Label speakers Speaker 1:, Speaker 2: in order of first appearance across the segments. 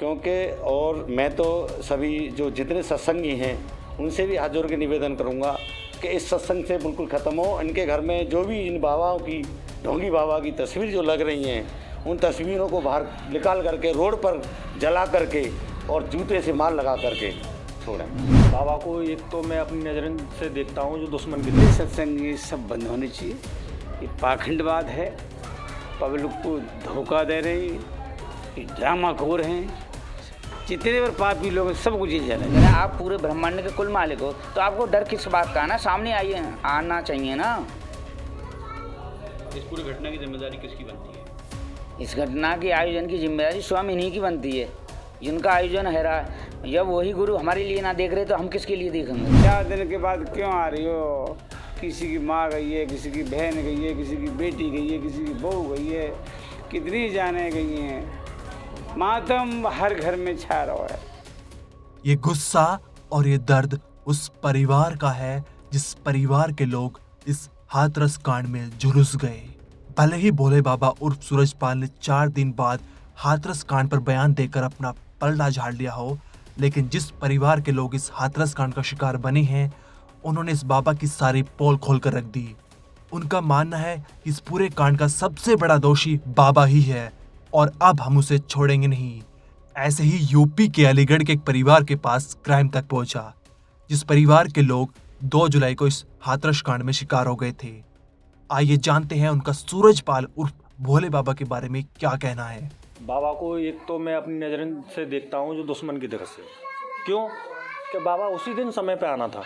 Speaker 1: क्योंकि और मैं तो सभी जो जितने सत्संगी हैं उनसे भी हाथ जोड़ के निवेदन करूंगा कि इस सत्संग से बिल्कुल ख़त्म हो। इनके घर में जो भी इन बाबाओं की ढोंगी बाबा की तस्वीर जो लग रही हैं उन तस्वीरों को बाहर निकाल करके रोड पर जला करके और जूते से मार लगा करके छोड़ें।
Speaker 2: बाबा को एक तो मैं अपनी नज़र से देखता हूँ जो दुश्मन की
Speaker 3: सत्संग ये सब बंद होने चाहिए। ये पाखंडवाद है, पब्लिक को धोखा दे रहे हैं, ये ड्रामाखोर हैं। जितने बार पापी लोग हैं सबको जेल जाना है।
Speaker 4: अगर आप पूरे ब्रह्मांड के कुल मालिक हो तो आपको डर किस बात का ना, सामने आइए, आना चाहिए ना।
Speaker 5: इस पूरी घटना की जिम्मेदारी किसकी बनती है?
Speaker 4: इस घटना के आयोजन की जिम्मेदारी स्वयं इन्हीं की बनती है, जिनका आयोजन है रहा। जब वही गुरु हमारे लिए ना देख रहे तो हम किसके लिए देखेंगे?
Speaker 3: 4 दिन के बाद क्यों आ रही हो? किसी की माँ गई है, किसी की बहन गई है, किसी की बेटी गई है, किसी की बहू गई है, कितनी जाने गई हैं। मातम हर घर में छा रहा है।
Speaker 6: ये गुस्सा और ये दर्द उस परिवार का है जिस परिवार के लोग इस हाथरस कांड में झुलस गए। भले ही भोले बाबा उर्फ सूरजपाल ने 4 दिन बाद हाथरस कांड पर बयान देकर अपना पलड़ा झाड़ लिया हो, लेकिन जिस परिवार के लोग इस हाथरस कांड का शिकार बने हैं उन्होंने इस बाबा की सारी पोल खोल कर रख दी। उनका मानना है कि इस पूरे कांड का सबसे बड़ा दोषी बाबा ही है और अब हम उसे छोड़ेंगे नहीं। ऐसे ही यूपी के अलीगढ़ के एक परिवार के पास क्राइम तक पहुंचा, जिस परिवार के लोग 2 जुलाई को इस हाथरस कांड में शिकार हो गए थे। आइए जानते हैं उनका सूरजपाल उर्फ भोले बाबा के बारे में क्या कहना है।
Speaker 2: बाबा को एक तो मैं अपनी नज़र से देखता हूँ जो दुश्मन की तरफ से। क्यों कि बाबा उसी दिन समय पे आना था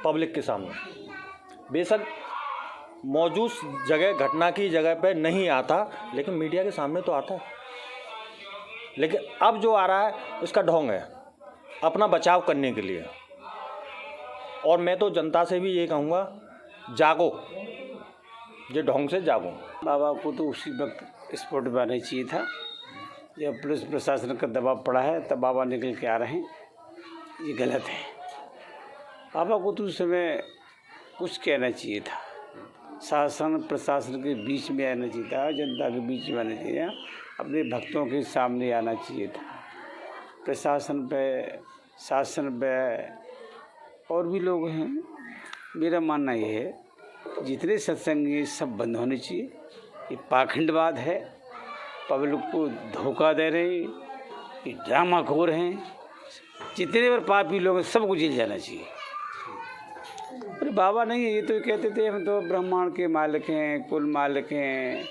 Speaker 2: पब्लिक के सामने। बेशक मौजूद जगह घटना की जगह पे नहीं आता, लेकिन मीडिया के सामने तो आता है। लेकिन अब जो आ रहा है इसका ढोंग है अपना बचाव करने के लिए। और मैं तो जनता से भी ये कहूँगा, जागो, ये ढोंग से जागो।
Speaker 3: बाबा को तो उसी वक्त स्पॉट पे आना चाहिए था। जब पुलिस प्रशासन का दबाव पड़ा है तब बाबा निकल के आ रहे हैं, ये गलत है। बाबा को तो उस समय कुछ कहना चाहिए था, शासन प्रशासन के बीच में आना चाहिए था, जनता के बीच में आना चाहिए, अपने भक्तों के सामने आना चाहिए था। प्रशासन पे, शासन पे और भी लोग हैं। मेरा मानना ये है जितने सत्संग ये सब बंद होने चाहिए। ये पाखंडवाद है, पब्लिक को धोखा दे रहे हैं, ये ड्रामाखोर हैं। जितने बार पापी लोग हैं सबको जेल जाना चाहिए। अरे बाबा नहीं है, ये तो कहते थे हम तो ब्रह्मांड के मालिक हैं, कुल मालिक हैं,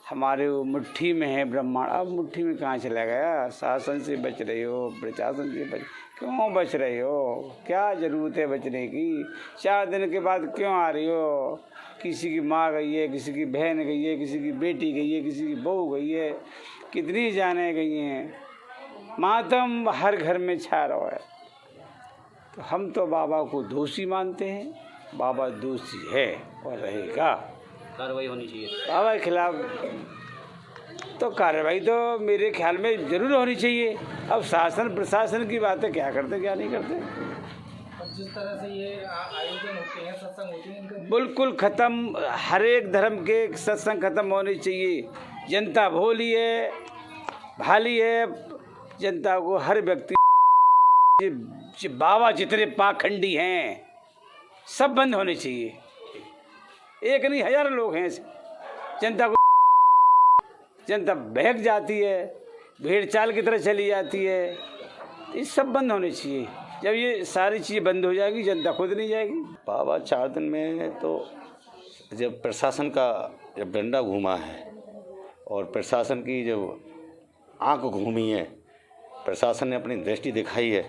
Speaker 3: हमारे वो मुट्ठी में है ब्रह्मांड। अब मुट्ठी में कहाँ चला गया? शासन से बच रहे हो, प्रशासन से क्यों बच रहे हो? क्या ज़रूरत है बचने की? 4 दिन के बाद क्यों आ रही हो? किसी की माँ गई है, किसी की बहन गई है, किसी की बेटी गई है, किसी की बहू गई है, कितनी जाने गई हैं। मातम हर घर में छा रहा है। तो हम तो बाबा को दोषी मानते हैं। बाबा दोषी है और रहेगा।
Speaker 5: कार्रवाई होनी चाहिए
Speaker 3: बाबा के खिलाफ तो कार्रवाई तो मेरे ख्याल में ज़रूर होनी चाहिए। अब शासन प्रशासन की बातें क्या करते क्या नहीं करते।
Speaker 7: जिस तरह से ये आयोजन होते हैं, सत्संग होते हैं, इनका
Speaker 3: बिल्कुल ख़त्म। हर एक धर्म के सत्संग ख़त्म होने चाहिए। जनता भोली है, भाली है। जनता को हर व्यक्ति, बाबा जितने पाखंडी हैं सब बंद होने चाहिए। एक नहीं, हज़ारों लोग हैं। जनता बहक जाती है, भेड़ चाल की तरह चली जाती है। ये सब बंद होने चाहिए। जब ये सारी चीज़ें बंद हो जाएगी जनता खुद नहीं जाएगी।
Speaker 1: बाबा 4 दिन में तो जब प्रशासन का जब डंडा घूमा है और प्रशासन की जब आंख घूमी है, प्रशासन ने अपनी दृष्टि दिखाई है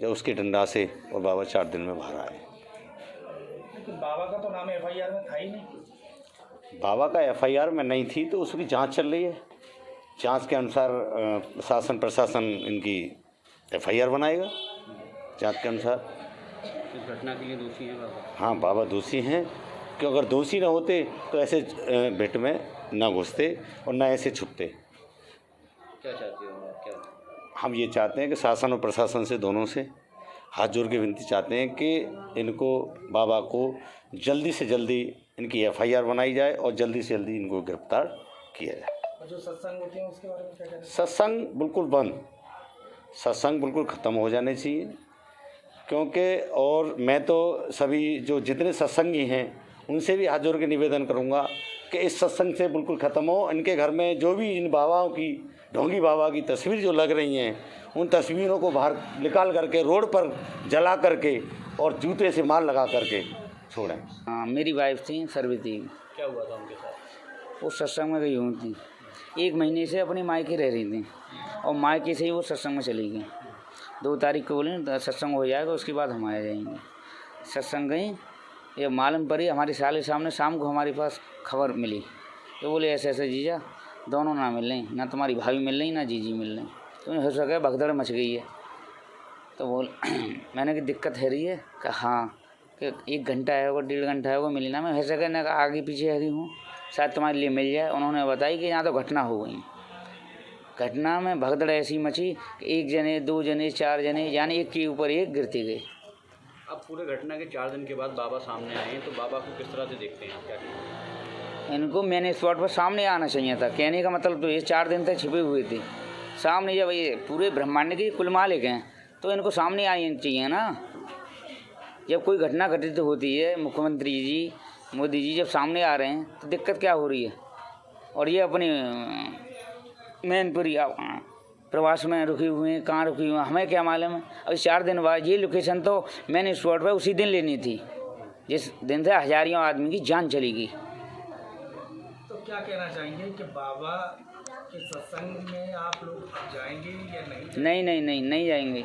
Speaker 1: जब उसके डंडा से, और बाबा 4 दिन में बाहर आए।
Speaker 7: बाबा का तो नाम FIR में था ही नहीं।
Speaker 1: बाबा का FIR में नहीं थी तो उसकी जांच चल रही है। जांच के अनुसार शासन प्रशासन इनकी FIR बनाएगा। जांच के अनुसार
Speaker 5: इस घटना के लिए दोषी है बाबा।
Speaker 1: हाँ, बाबा दोषी हैं, कि अगर दोषी न होते तो ऐसे भेंट में ना घुसते और ना ऐसे छुपते।
Speaker 5: क्या चाहते हो आप? क्या
Speaker 1: हम ये चाहते हैं कि शासन और प्रशासन से, दोनों से हाथ जोड़ के विनती चाहते हैं कि इनको, बाबा को जल्दी से जल्दी इनकी FIR बनाई जाए और जल्दी से जल्दी इनको गिरफ्तार किया जाए।
Speaker 7: और जो सत्संग होते हैं उसके बारे में क्या कहते हैं?
Speaker 1: सत्संग बिल्कुल बंद, सत्संग बिल्कुल ख़त्म हो जाने चाहिए, क्योंकि और मैं तो सभी जो जितने सत्संगी हैं उनसे भी हाथ जोड़ के निवेदन करूंगा कि इस सत्संग से बिल्कुल ख़त्म हो। इनके घर में जो भी इन बाबाओं की, ढोंगी बाबा की तस्वीर जो लग रही हैं, उन तस्वीरों को बाहर निकाल करके रोड पर जला करके और जूते से मार लगा करके छोड़ें।
Speaker 4: हाँ, मेरी वाइफ थी सरबती,
Speaker 5: क्या हुआ था उनके साथ?
Speaker 4: वो सत्संग में गई हुई थी, 1 महीने से अपनी मायके रह रही थी और मायके से ही वो सत्संग में चली गई। 2 तारीख को बोले सत्संग हो जाएगा, उसके बाद हम आ जाएंगे। सत्संग गई, ये मालूम पड़ी हमारे साले सामने, शाम को हमारे पास खबर मिली, तो बोले ऐसे ऐसे जीजा दोनों ना मिल रही, ना तुम्हारी भाभी मिल रही ना जीजी मिल रही, तो हो सके भगदड़ मच गई है। तो बोल मैंने कि दिक्कत है रही है? कहा हाँ, कि 1 घंटा है वो 1.5 घंटा है वो मिली ना। मैं ऐसे कहने आगे पीछे हरी हूँ, शायद तुम्हारे लिए मिल जाए। उन्होंने बताई कि यहाँ तो घटना हो गई। घटना में भगदड़ ऐसी मची कि 1 जने 2 जने 4 जने, यानी एक के ऊपर एक गिरते गए।
Speaker 5: अब पूरे घटना के 4 दिन के बाद बाबा सामने आए हैं, तो बाबा को किस तरह से देखते हैं आप? क्या कहते हैं?
Speaker 4: इनको मैंने स्पॉट पर सामने आना चाहिए था। कहने का मतलब तो ये 4 दिन तक छिपे हुए थे सामने। जब ये पूरे ब्रह्मांड के कुल मालिक हैं तो इनको सामने आना चाहिए ना। जब कोई घटना घटित होती है, मुख्यमंत्री जी, मोदी जी जब सामने आ रहे हैं तो दिक्कत क्या हो रही है? और ये अपने मैनपुरी प्रवास में रुके हुए हैं, कहाँ रुके हुए हैं हमें क्या मालूम है। और 4 दिन बाद ये लोकेशन तो मैंने स्पॉट पर उसी दिन लेनी थी, जिस दिन से हजारों आदमी की जान चली गई।
Speaker 7: तो क्या कहना चाहेंगे कि बाबा के सत्संग में आप लोग जाएंगे या नहीं?
Speaker 4: नहीं जाएंगे।